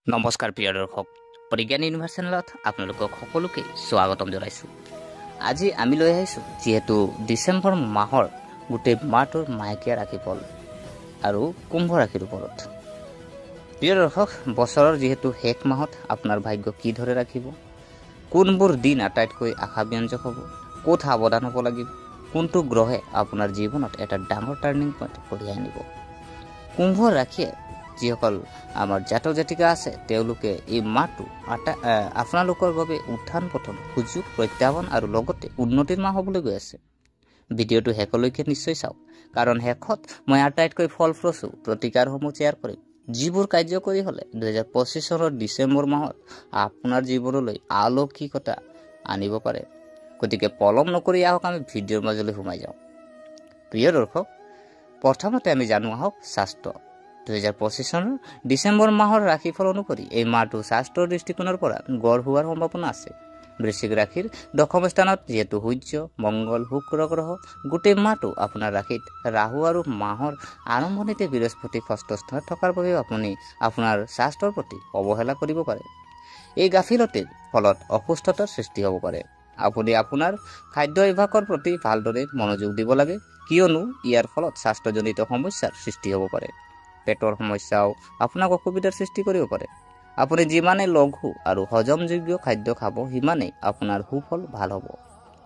নমস্কাৰ প্ৰিয় দৰ্শক, পৰিজ্ঞান ইউনিভাৰ্ছ চেনেলত আপোনালোকক সকলোকে স্বাগতম জনাইছোঁ। আজি আমি লৈ আহিছোঁ যিহেতু ডিচেম্বৰ মাহৰ গোটেই মাহটোৰ মাহেকীয়া ৰাশিফল আৰু কুম্ভ ৰাশিৰ ওপৰত। প্ৰিয় দৰ্শক, বছৰৰ যিহেতু শেষ মাহত আপোনাৰ ভাগ্য কিদৰে ৰাখিব, কোনবোৰ দিন আটাইতকৈ আশাব্যঞ্জক হ'ব, ক'ত সাৱধান হ'ব লাগিব, কোনটো গ্ৰহে আপোনাৰ জীৱনত এটা ডাঙৰ টাৰ্ণিং পইণ্ট কঢ়িয়াই আনিব। কুম্ভ ৰাশিয়ে যিসকল আমাৰ জাতক জাতিকা আছে তেওঁলোকে এই মাহটো আপোনালোকৰ বাবে উত্থান পতন, সুযোগ, প্ৰত্যাহ্বান আৰু লগতে উন্নতিৰ মাহ হ'বলৈ গৈ আছে। ভিডিঅ'টো শেষলৈকে নিশ্চয় চাওক, কাৰণ শেষত মই আটাইতকৈ ফলপ্ৰসূ প্ৰতিকাৰসমূহ শ্বেয়াৰ কৰিম, যিবোৰ কাৰ্যকৰী হ'লে 2025 চনৰ ডিচেম্বৰ মাহত আপোনাৰ জীৱনলৈ আলৌকিকতা আনিব পাৰে। গতিকে পলম নকৰি আহক আমি ভিডিঅ'ৰ মাজলৈ সোমাই যাওঁ। প্ৰিয় দৰ্শক, প্ৰথমতে আমি জানো আহক শাস্ত্ৰ। 2025 চনৰ ডিচেম্বৰ মাহৰ ৰাশিফল অনুসৰি এই মাহটো শাস্ত্ৰৰ দৃষ্টিকোণৰ পৰা গড় হোৱাৰ সম্ভাৱনা আছে। বৃশ্চিক ৰাশিৰ দশম স্থানত যিহেতু সূৰ্য, মংগল, শুক্ৰ গ্ৰহ, গোটেই মাহটো আপোনাৰ ৰাশিত ৰাহু আৰু মাহৰ আৰম্ভণিতে বৃহস্পতি ষষ্ঠ স্থানত থকাৰ বাবে আপুনি আপোনাৰ স্বাস্থ্যৰ প্ৰতি অৱহেলা কৰিব পাৰে। এই গাফিলতিৰ ফলত অসুস্থতাৰ সৃষ্টি হ'ব পাৰে। আপুনি আপোনাৰ খাদ্য অভ্যাসৰ প্ৰতি ভালদৰে মনোযোগ দিব লাগে, কিয়নো ইয়াৰ ফলত স্বাস্থ্যজনিত সমস্যাৰ সৃষ্টি হ'ব পাৰে। পেটৰ সমস্যাও আপোনাক অসুবিধাৰ সৃষ্টি কৰিব পাৰে। আপুনি যিমানে লঘু আৰু হজমযোগ্য খাদ্য খাব, সিমানেই আপোনাৰ সুফল ভাল হ'ব।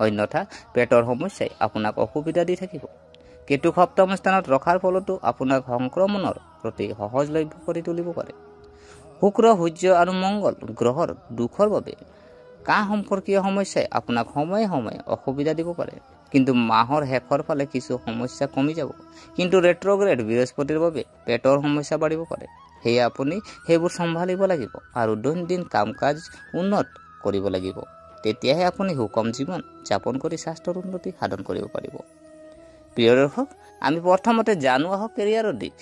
অন্যথা পেটৰ সমস্যাই আপোনাক অসুবিধা দি থাকিব। কেতু সপ্তম স্থানত ৰখাৰ ফলতো আপোনাক সংক্ৰমণৰ প্ৰতি সহজলভ্য কৰি তুলিব পাৰে। শুক্ৰ, সূৰ্য আৰু মংগল গ্ৰহৰ দুখৰ বাবে কাহ সম্পৰ্কীয় সমস্যাই আপোনাক সময়ে সময়ে অসুবিধা দিব পাৰে। কিন্তু মাহৰ শেষৰ ফালে কিছু সমস্যা কমি যাব। কিন্তু ৰেট্ৰগ্ৰেড বৃহস্পতিৰ বাবে পেটৰ সমস্যা বাঢ়িব পাৰে। সেয়ে আপুনি সেইবোৰ চম্ভালিব লাগিব আৰু দৈনন্দিন কাম কাজ উন্নত কৰিব লাগিব। তেতিয়াহে আপুনি সুষম জীৱন যাপন কৰি স্বাস্থ্যৰ উন্নতি সাধন কৰিব পাৰিব। প্ৰিয় দৰ্শক, আমি প্ৰথমতে জানো আহক কেৰিয়াৰৰ দিশ।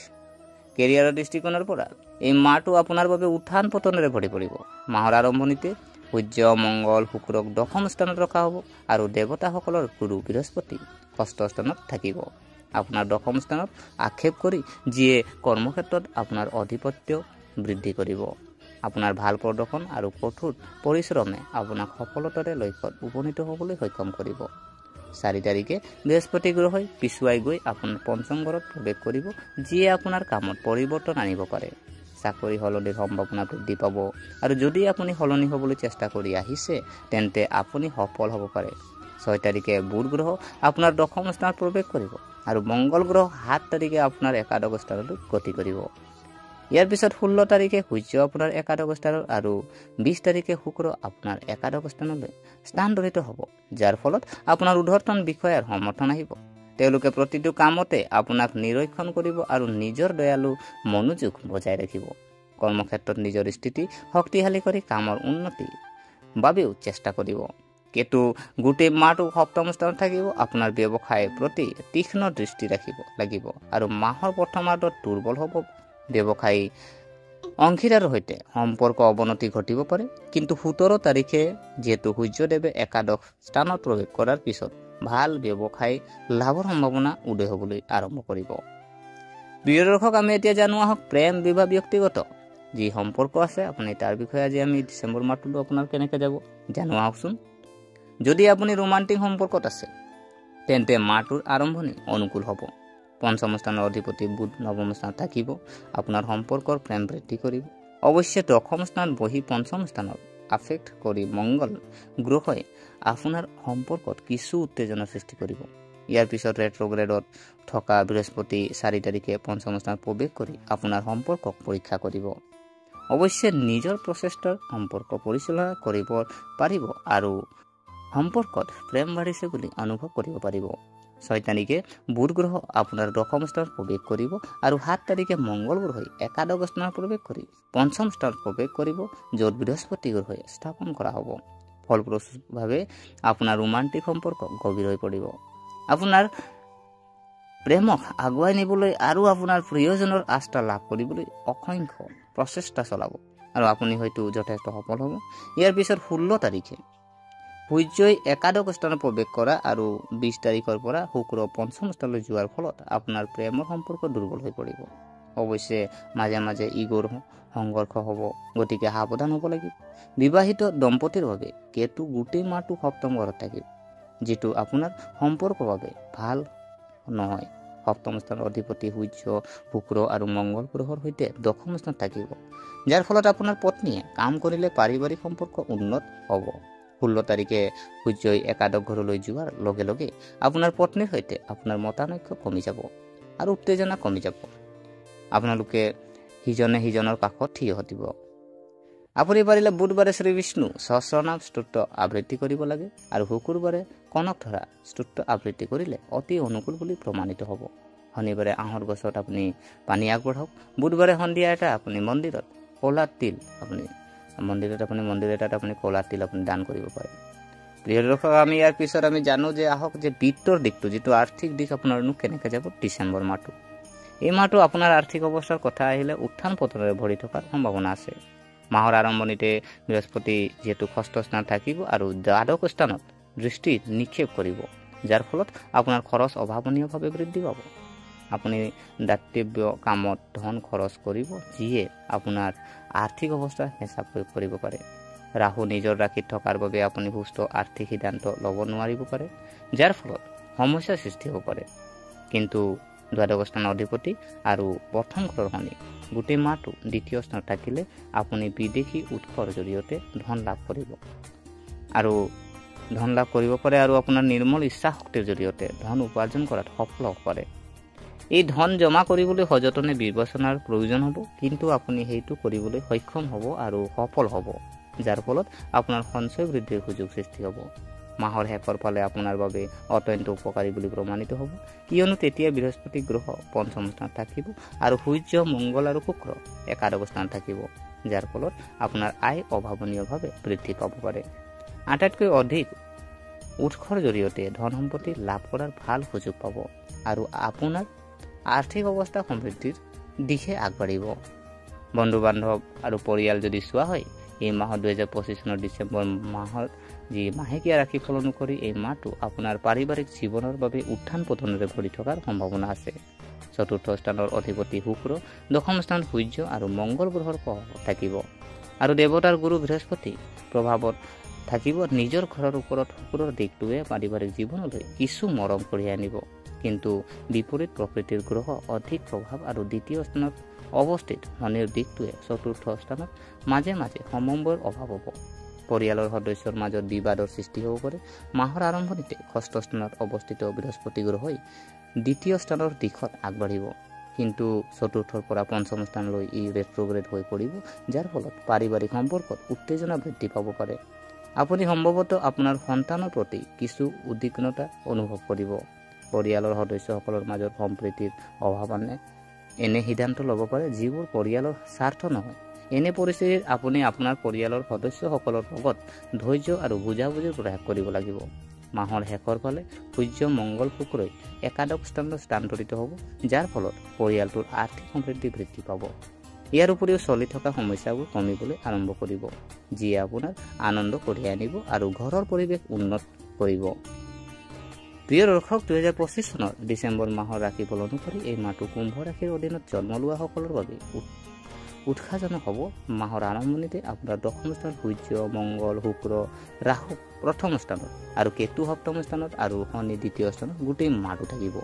কেৰিয়াৰৰ দৃষ্টিকোণৰ পৰা এই মাহটো আপোনাৰ বাবে উত্থান পতনেৰে ভৰি পৰিব। মাহৰ আৰম্ভণিতে সূৰ্য, মংগল, শুক্ৰক দশম স্থানত ৰখা হ'ব আৰু দেৱতাসকলৰ গুৰু বৃহস্পতি ষষ্ঠ স্থানত থাকিব। আপোনাৰ দশম স্থানত আক্ষেপ কৰি যিয়ে কৰ্মক্ষেত্ৰত আপোনাৰ আধিপত্য বৃদ্ধি কৰিব। আপোনাৰ ভাল প্ৰদৰ্শন আৰু কঠোৰ পৰিশ্ৰমে আপোনাক সফলতাৰে লক্ষ্যত উপনীত হ'বলৈ সক্ষম কৰিব। 4 তাৰিখে বৃহস্পতি গ্ৰহই পিছুৱাই গৈ আপোনাৰ পঞ্চম ঘৰত প্ৰৱেশ কৰিব, যিয়ে আপোনাৰ কামত পৰিৱৰ্তন আনিব পাৰে। চাকৰি সলনিৰ সম্ভাৱনা বৃদ্ধি পাব আৰু যদি আপুনি সলনি হ'বলৈ চেষ্টা কৰি আহিছে তেন্তে আপুনি সফল হ'ব পাৰে। 6 তাৰিখে বুধ গ্ৰহ আপোনাৰ দশম স্থানত প্ৰৱেশ কৰিব আৰু মংগল গ্ৰহ 7 তাৰিখে আপোনাৰ একাদশ স্থানলৈ গতি কৰিব। ইয়াৰ পিছত 16 তাৰিখে সূৰ্য আপোনাৰ একাদশ স্থানত আৰু 20 তাৰিখে শুক্ৰ আপোনাৰ একাদশ স্থানলৈ স্থানান্তৰিত হ'ব, যাৰ ফলত আপোনাৰ ঊৰ্ধ্বতন বিষয়াৰ সমৰ্থন আহিব। তেওঁলোকে প্ৰতিটো কামতে আপোনাক নিৰীক্ষণ কৰিব আৰু নিজৰ দয়ালু মনোযোগ বজাই ৰাখিব। কৰ্মক্ষেত্ৰত নিজৰ স্থিতি শক্তিশালী কৰি কামৰ উন্নতিৰ বাবেও চেষ্টা কৰিব। কেতু গোটেই মাহটো সপ্তম স্থানত থাকিব। আপোনাৰ ব্যৱসায়ৰ প্ৰতি তীক্ষ্ণ দৃষ্টি ৰাখিব লাগিব আৰু মাহৰ প্ৰথমাৰ্ধত দুৰ্বল হ'ব। ব্যৱসায়ী অংশীদাৰৰ সৈতে সম্পৰ্ক অৱনতি ঘটিব পাৰে। কিন্তু 17 তাৰিখে যিহেতু সূৰ্যদেৱে একাদশ স্থানত প্ৰৱেশ কৰাৰ পিছত ভাল ব্যৱসায় লাভৰ সম্ভাৱনা উদয় হ'বলৈ আৰম্ভ কৰিব। প্ৰিয় দৰ্শক, আমি এতিয়া জানো আহক প্ৰেম, বিবাহ, ব্যক্তিগত যি সম্পৰ্ক আছে আপুনি তাৰ বিষয়ে আজি আমি ডিচেম্বৰ মাহটো আপোনাৰ কেনেকৈ যাব জানো আহকচোন। যদি আপুনি ৰোমান্টিক সম্পৰ্কত আছে তেন্তে মাহটোৰ আৰম্ভণি অনুকূল হ'ব। পঞ্চম স্থানৰ অধিপতি বুধ নৱম স্থানত থাকিব, আপোনাৰ সম্পৰ্কৰ প্ৰেম বৃদ্ধি কৰিব। অৱশ্যে দশম স্থানত বহি পঞ্চম স্থানত আফেক্ট কৰি মংগল গ্ৰহই আপোনাৰ সম্পৰ্কত কিছু উত্তেজনাৰ সৃষ্টি কৰিব। ইয়াৰ পিছত ৰেট্ৰগ্ৰেডত থকা বৃহস্পতি 4 তাৰিখে পঞ্চম স্থানত প্ৰৱেশ কৰি আপোনাৰ সম্পৰ্কক পৰীক্ষা কৰিব। অৱশ্যে নিজৰ প্ৰচেষ্টাৰ সম্পৰ্ক পৰিচালনা কৰিব পাৰিব আৰু সম্পৰ্কত প্ৰেম বাঢ়িছে বুলি অনুভৱ কৰিব পাৰিব। 6 তাৰিখে বুধ গ্ৰহ আপোনাৰ দশম স্থানত প্ৰৱেশ কৰিব আৰু 7 তাৰিখে মংগল গ্ৰহই একাদশ স্থানত প্ৰৱেশ কৰি পঞ্চম স্থানত প্ৰৱেশ কৰিব, য'ত বৃহস্পতি গ্ৰহই স্থাপন কৰা হ'ব। ফলপ্ৰসূভাৱে আপোনাৰ ৰোমান্টিক সম্পৰ্ক গভীৰ হৈ পৰিব। আপোনাৰ প্ৰেমক আগুৱাই নিবলৈ আৰু আপোনাৰ প্ৰিয়জনৰ আস্থা লাভ কৰিবলৈ অসংখ্য প্ৰচেষ্টা চলাব আৰু আপুনি হয়তো যথেষ্ট সফল হ'ব। ইয়াৰ পিছত 16 তাৰিখে সূৰ্যই একাদশ স্থানত প্ৰৱেশ কৰা আৰু 20 তাৰিখৰ পৰা শুক্ৰ পঞ্চম স্থানলৈ যোৱাৰ ফলত আপোনাৰ প্ৰেমৰ সম্পৰ্ক দুৰ্বল হৈ পৰিব। অৱশ্যে মাজে মাজে ইগোৰ সংঘৰ্ষ হ'ব, গতিকে সাৱধান হ'ব লাগিব। বিবাহিত দম্পতীৰ বাবে কেতু গোটেই মাহটো সপ্তম ঘৰত থাকিব, যিটো আপোনাৰ সম্পৰ্কৰ বাবে ভাল নহয়। সপ্তম স্থানৰ অধিপতি সূৰ্য, শুক্ৰ আৰু মংগল গ্ৰহৰ সৈতে দশম স্থানত থাকিব, যাৰ ফলত আপোনাৰ পত্নীয়ে কাম কৰিলে পাৰিবাৰিক সম্পৰ্ক উন্নত হ'ব। 16 তাৰিখে সূৰ্যই একাদশ ঘৰলৈ যোৱাৰ লগে লগে আপোনাৰ পত্নীৰ সৈতে আপোনাৰ মতানৈক্য কমি যাব আৰু উত্তেজনা কমি যাব। আপোনালোকে সিজনে সিজনৰ কাষত থিয় দিব। আপুনি পাৰিলে বুধবাৰে শ্ৰী বিষ্ণু সহস্ৰনাম স্তোত্ৰ আবৃত্তি কৰিব লাগে আৰু শুকুৰবাৰে কনক ধৰা স্তোত্ৰ আবৃত্তি কৰিলে অতি অনুকূল বুলি প্ৰমাণিত হ'ব। শনিবাৰে আঁহৰ গছত আপুনি পানী আগবঢ়াওক। বুধবাৰে সন্ধিয়া এটা আপুনি মন্দিৰত ক'লা তিল মন্দিৰ এটাত আপুনি ক'লা তিল আপুনি দান কৰিব পাৰে। প্ৰিয় দৰ্শক, আমি ইয়াৰ পিছত আমি জানো যে আহক যে বিত্তৰ দিশটো, যিটো আৰ্থিক দিশ আপোনাৰনো কেনেকৈ যাব ডিচেম্বৰ মাহটো। এই মাহটো আপোনাৰ আৰ্থিক অৱস্থাৰ কথা আহিলে উত্থান পতনেৰে ভৰি থকাৰ সম্ভাৱনা আছে। মাহৰ আৰম্ভণিতে বৃহস্পতি যিহেতু ষষ্ঠ স্থানত থাকিব আৰু দ্বাদশ স্থানত দৃষ্টি নিক্ষেপ কৰিব, যাৰ ফলত আপোনাৰ খৰচ অভাৱনীয়ভাৱে বৃদ্ধি পাব। আপুনি দাতব্য কামত ধন খৰচ কৰিব, যিয়ে আপোনাৰ আৰ্থিক অৱস্থা হেঁচা প্ৰয়োগ কৰিব পাৰে। ৰাহু নিজৰ ৰাশিত থকাৰ বাবে আপুনি সুস্থ আৰ্থিক সিদ্ধান্ত ল'ব নোৱাৰিব পাৰে, যাৰ ফলত সমস্যাৰ সৃষ্টি হ'ব পাৰে। কিন্তু দ্বাদশ স্থানৰ অধিপতি আৰু প্ৰথম ঘৰৰ শনি গোটেই মাহটো দ্বিতীয় স্থানত থাকিলে আপুনি বিদেশী উৎসৰ জৰিয়তে ধন লাভ কৰিব পাৰে আৰু আপোনাৰ নিৰ্মল ইচ্ছা শক্তিৰ জৰিয়তে ধন উপাৰ্জন কৰাত সফল হ'ব পাৰে। এই ধন জমা কৰিবলৈ সযতনে বিবেচনাৰ প্ৰয়োজন হ'ব, কিন্তু আপুনি সেইটো কৰিবলৈ সক্ষম হ'ব আৰু সফল হ'ব, যাৰ ফলত আপোনাৰ সঞ্চয় বৃদ্ধিৰ সুযোগ সৃষ্টি হ'ব। মাহৰ শেষৰ ফালে আপোনাৰ বাবে অত্যন্ত উপকাৰী বুলি প্ৰমাণিত হ'ব, কিয়নো তেতিয়া বৃহস্পতি গ্ৰহ পঞ্চম স্থানত থাকিব আৰু সূৰ্য, মংগল আৰু শুক্ৰ একাদশ স্থানত থাকিব, যাৰ ফলত আপোনাৰ আয় অভাৱনীয়ভাৱে বৃদ্ধি পাব পাৰে। আটাইতকৈ অধিক উৎসৰ জৰিয়তে ধন সম্পত্তি লাভ কৰাৰ ভাল সুযোগ পাব আৰু আপোনাৰ আৰ্থিক অৱস্থা সমৃদ্ধিৰ দিশে আগবাঢ়িব। বন্ধু বান্ধৱ আৰু পৰিয়াল যদি চোৱা হয়, এই মাহত 2025 চনৰ ডিচেম্বৰ মাহৰ যি মাহেকীয়া ৰাশিফল অনুসৰি এই মাহটো আপোনাৰ পাৰিবাৰিক জীৱনৰ বাবে উত্থান পতনেৰে ভৰি থকাৰ সম্ভাৱনা আছে। চতুৰ্থ স্থানৰ অধিপতি শুক্ৰ, দশম স্থানত সূৰ্য আৰু মংগল গ্ৰহৰ প্ৰভাৱত থাকিব আৰু দেৱতাৰ গুৰু বৃহস্পতি প্ৰভাৱত থাকিব। নিজৰ ঘৰৰ ওপৰত শুক্ৰৰ দিশটোৱে পাৰিবাৰিক জীৱনলৈ কিছু মৰম কঢ়িয়াই আনিব, কিন্তু বিপৰীত প্ৰকৃতিৰ গ্ৰহ অধিক প্ৰভাৱ আৰু দ্বিতীয় স্থানত অৱস্থিত শনিৰ দিশটোৱে চতুৰ্থ স্থানত মাজে মাজে সমন্বয়ৰ অভাৱ হ'ব। পৰিয়ালৰ সদস্যৰ মাজত বিবাদৰ সৃষ্টি হ'ব পাৰে। মাহৰ আৰম্ভণিতে ষষ্ঠ স্থানত অৱস্থিত বৃহস্পতি গ্ৰহই দ্বিতীয় স্থানৰ দিশত আগবাঢ়িব, কিন্তু চতুৰ্থৰ পৰা পঞ্চম স্থানলৈ ই ৰেট্ৰগ্ৰেড হৈ পৰিব, যাৰ ফলত পাৰিবাৰিক সম্পৰ্কত উত্তেজনা বৃদ্ধি পাব পাৰে। আপুনি সম্ভৱতঃ আপোনাৰ সন্তানৰ প্ৰতি কিছু উদ্বিগ্নতা অনুভৱ কৰিব। পৰিয়ালৰ সদস্যসকলৰ মাজত সম্প্ৰীতিৰ অভাৱ এনে সিদ্ধান্ত ল'ব পাৰে যিবোৰ পৰিয়ালৰ স্বাৰ্থ নহয়। এনে পৰিস্থিতিত আপুনি আপোনাৰ পৰিয়ালৰ সদস্যসকলৰ লগত ধৈৰ্য আৰু বুজাবুজিৰ প্ৰয়াস কৰিব লাগিব। মাহৰ শেষৰ ফালে সূৰ্য, মংগল, শুক্ৰই একাদশ স্থানত স্থানান্তৰিত হ'ব, যাৰ ফলত পৰিয়ালটোৰ আৰ্থিক সমৃদ্ধি বৃদ্ধি পাব। ইয়াৰ উপৰিও চলি থকা সমস্যাবোৰ কমিবলৈ আৰম্ভ কৰিব, যিয়ে আপোনাৰ আনন্দ কঢ়িয়াই আনিব আৰু ঘৰৰ পৰিৱেশ উন্নত কৰিব। প্ৰিয় দৰ্শক, 2025 চনৰ ডিচেম্বৰ মাহৰ ৰাশিফল অনুসৰি এই মাহটো কুম্ভ ৰাশিৰ অধীনত জন্ম লোৱাসকলৰ বাবে উৎসাহজনক হ'ব। মাহৰ আৰম্ভণিতে আপোনাৰ দশম স্থানত সূৰ্য, মংগল, শুক্ৰ, ৰাহু প্ৰথম স্থানত আৰু কেতু সপ্তম স্থানত আৰু শনি দ্বিতীয় স্থানত গোটেই মাহটো থাকিব।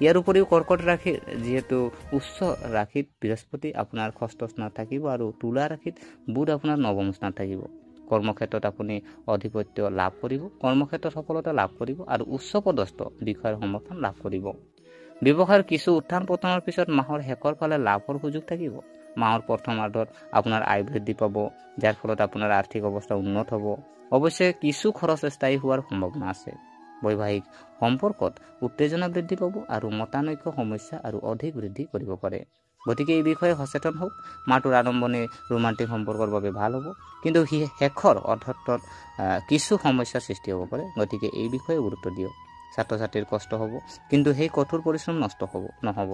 ইয়াৰ উপৰিও কৰ্কট ৰাশিৰ যিহেতু উচ্চ ৰাশিত বৃহস্পতি আপোনাৰ ষষ্ঠ স্থানত থাকিব আৰু তুলা ৰাশিত বুধ আপোনাৰ নৱম স্থানত থাকিব। কৰ্মক্ষেত্ৰত আপুনি আধিপত্য লাভ কৰিব, কৰ্মক্ষেত্ৰত সফলতা লাভ কৰিব আৰু উচ্চপদস্থ বিষয়ৰ সমৰ্থন লাভ কৰিব। ব্যৱসায়ৰ কিছু উত্থান পতনৰ পিছত মাহৰ শেষৰ ফালে লাভৰ সুযোগ থাকিব। মাহৰ প্ৰথমাৰ্ধত আপোনাৰ আয় বৃদ্ধি পাব, যাৰ ফলত আপোনাৰ আৰ্থিক অৱস্থা উন্নত হ'ব। অৱশ্যে কিছু খৰচ স্থায়ী হোৱাৰ সম্ভাৱনা আছে। বৈবাহিক সম্পৰ্কত উত্তেজনা বৃদ্ধি পাব আৰু মতানৈক্য সমস্যা আৰু অধিক বৃদ্ধি কৰিব পাৰে। গতিকে এই বিষয়ে সচেতন হওক। মাহটোৰ আৰম্ভণি ৰোমান্টিক সম্পৰ্কৰ বাবে ভাল হ'ব, কিন্তু শেষৰ অৰ্থত কিছু সমস্যাৰ সৃষ্টি হ'ব পাৰে। গতিকে এই বিষয়ে গুৰুত্ব দিয়ক। ছাত্ৰ ছাত্ৰীৰ কষ্ট হ'ব, কিন্তু সেই কঠোৰ পৰিশ্ৰম নষ্ট নহ'ব।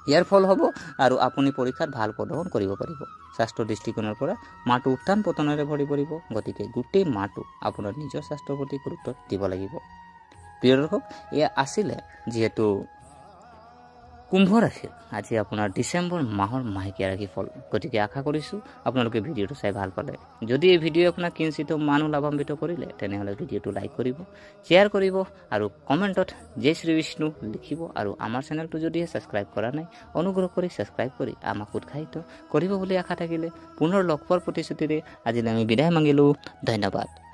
ইয়াৰ ফল হ'ব আৰু আপুনি পৰীক্ষাত ভাল প্ৰদৰ্শন কৰিব পাৰিব। স্বাস্থ্যৰ দৃষ্টিকোণৰ পৰা মাহটো উত্থান পতনেৰে ভৰি পৰিব, গতিকে গোটেই মাহটো আপোনাৰ নিজৰ স্বাস্থ্যৰ প্ৰতি গুৰুত্ব দিব লাগিব। প্ৰিয় দৰ্শক, এয়া আছিলে যিহেতু কুম্ভ ৰাশিৰ আজি আপোনাৰ ডিচেম্বৰ মাহৰ মাহেকীয়া ৰাশিফল গতিকে আশা কৰিছোঁ আপোনালোকে ভিডিঅ'টো চাই ভাল পালে যদি এই ভিডিঅ' আপোনাক কিঞ্চিত মানুহ লাভান্বিত কৰিলে তেনেহ'লে ভিডিঅ'টো লাইক কৰিব শ্বেয়াৰ কৰিব আৰু কমেণ্টত জয় শ্ৰী বিষ্ণু লিখিব আৰু আমাৰ চেনেলটো যদিহে ছাবস্ক্ৰাইব কৰা নাই অনুগ্ৰহ কৰি ছাবস্ক্ৰাইব কৰি আমাক উৎসাহিত কৰিব বুলি আশা থাকিলে পুনৰ লগ পোৱাৰ প্ৰতিশ্ৰুতিৰে আজিলৈ আমি বিদায় মাগিলোঁ ধন্যবাদ।